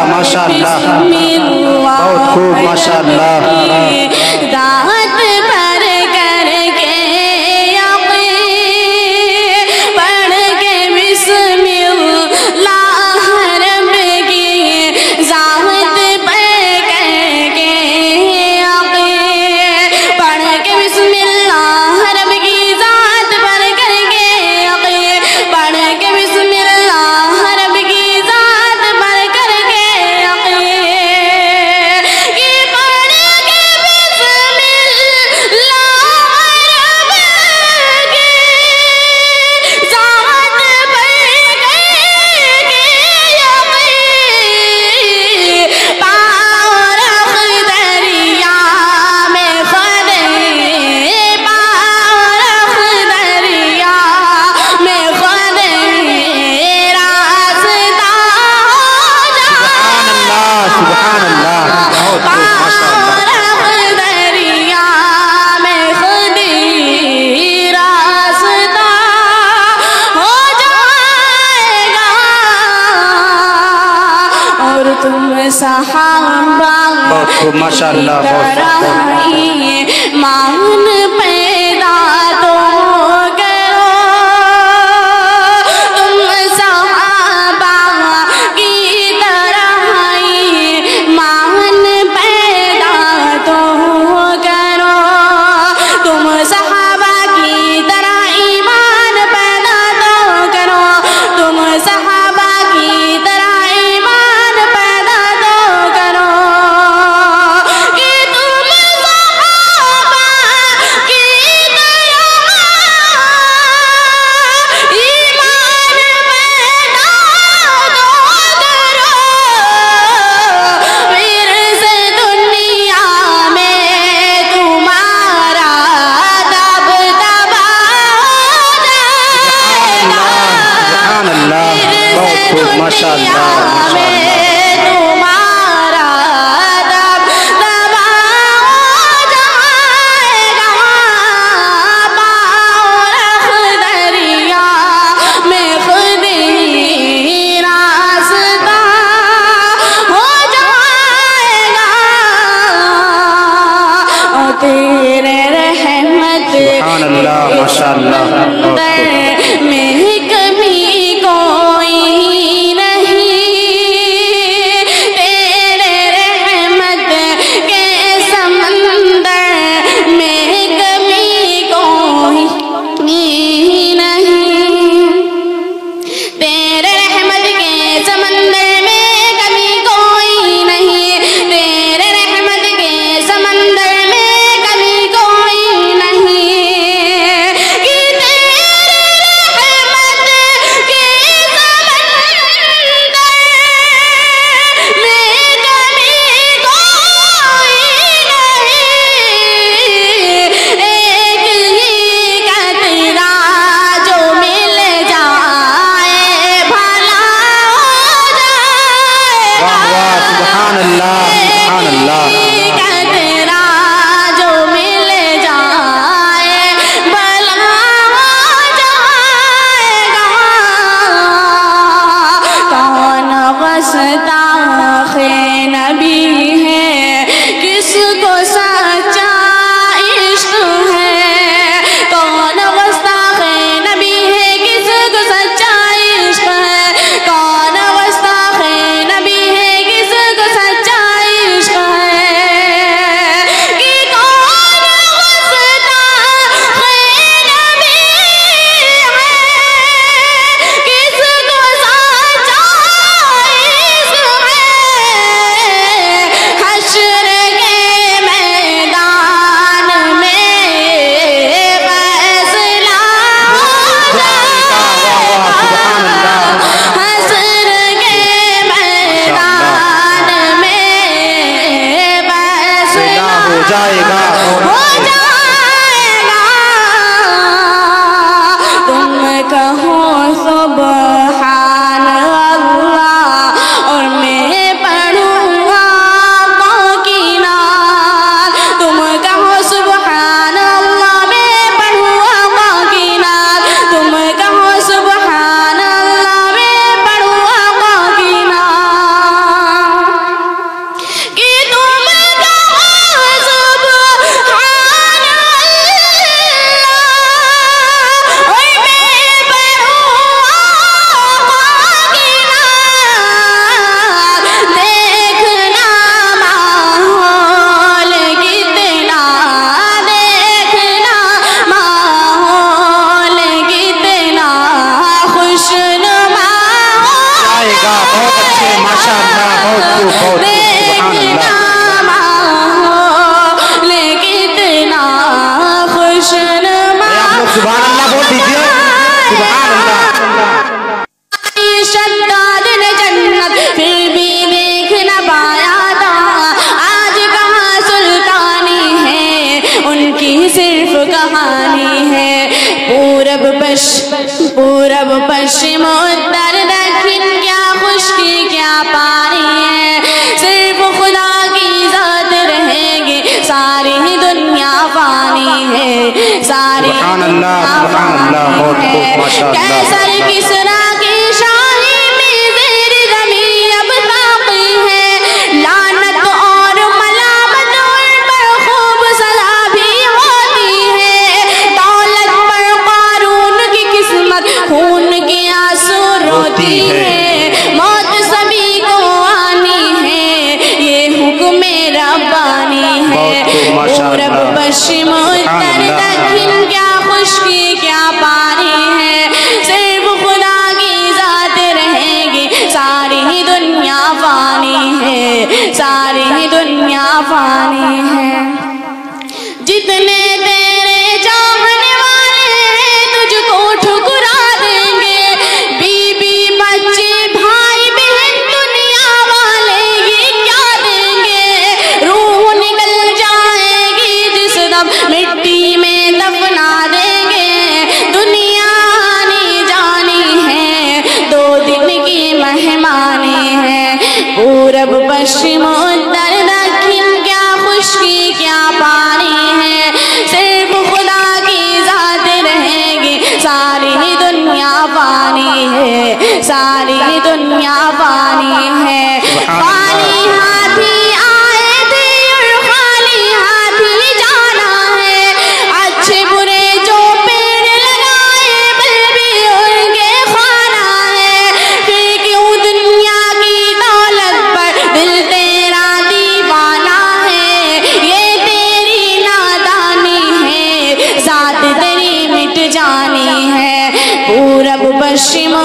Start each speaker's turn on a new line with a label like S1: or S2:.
S1: ماشاءاللہ بہت خوب ماشاءاللہ
S2: دعوت پر کر کے یقین پڑھ کے بسم اللہ رب کی ذات پر کر کے یقین پڑھ کے بسم اللہ رب کی ذات پر کر کے یقین پڑھ کے بسم اللہ رب کی ذات پر کر کے یقین کہ پڑھ کے بسم اللہ رب کی ذات پر کر کے یقین پاور دریا میں خدے پاور دریا میں خدے راستہ ہو جائے
S1: سبحان اللہ بہت خوب ماشاءاللہ
S2: دریا میں خودی راستہ ہو جائے گا اور تم صحابہ
S1: بہت خوب ماشاءاللہ بہت
S2: مان پیدا تو کرو تم صحابہ کی طرح مان پیدا تو کرو تم صحابہ کی طرح ایمان پیدا تو کرو تم صحابہ کی طرح ایمان پیدا تو کرو کہ تم صحابہ کی طرح ایمان پیدا تو کرو پھر سے دنیا میں تمہارا دبدبا ہو جائے گا
S1: سبحان اللہ بہت خوب ماشاءاللہ ماشاءاللہ
S2: تمہارا دبدبا ہو جائے گا پاور دریا میں خودی راستہ ہو جائے گا اور تیرے رحمت
S1: سبحان اللہ ماشاءاللہ بہت خوب
S2: میں کبھی کوئی نہیں تیرے رحمت کے سمندر میں کبھی کوئی نہیں تیرے رحمت کے سمندر میں کبھی کوئی نہیں تیرے رحمت کے سمندر میں کبھی کوئی نہیں کہ تیرے رحمت کے سمندر میں کبھی کوئی نہیں ایک ہی قطرہ جو مل جائے بھلا ہو جائے
S1: واہ
S2: گا
S1: واہ سبحان اللہ سبحان اللہ
S2: قطرہ جو مل جائے بھلا ہو جائے گا کون گستاخ نبی ہے کس کو سچا عشق ہے کون گستاخ نبی ہے کس کو سچا عشق ہے کون گستاخ نبی ہے کس کو سچا عشق ہے کہانی ہے پورب پشچم اتر دکھن کیا خشکی کیا پانی ہے صرف خدا کی ذات رہے گی ساری دنیا فانی ہے ساری
S1: سبحان اللہ سبحان اللہ بہت خوب ماشاء اللہ
S2: کیسر کسریٰ کی شاہی میں زیر زمین اب باقی ہے لعنت اور ملامت ان پر خوب سزا بھی ہوتی ہے دولت پر قارون کی قسمت خون کے آنسو روتی ہے موت سبھی کو آنی ہے یہ حکم ربانی ہے پورب پشچم اتر دکھن کیا خشکی کیا پانی ہے صرف خدا کی ذات رہے گی ساری دنیا فانی ہے ساری دنیا فانی ہے جتنے تیرے چاہنے والے ہیں تجھ کو ٹھکرا دیں گے بیوی بچے بھائی بہن دنیا والے یہ کیا دیں گے روح نکل جائے گی جس دم مٹی میں دفنا دیں گے دنیا آنی جانی ہے 2 دن کی مہمانی ہے پورب پشچم اتر دکھن کیا خشکی کیا پانی ہے صرف خدا کی ذات رہے گی ساری دنیا فانی ہے ساری دنیا فانی ہے خالی ہاتھی آئے تھے اور خالی ہاتھی جانا ہے اچھے برے جو پیڑ لگائے بل بھی ان کے خانہ ہے پھر کیوں دنیا کی دولت پر دل تیرا دیوانہ ہے یہ تیری نادانی ہے ذات تیری مٹ جانی ہے پورب پشچم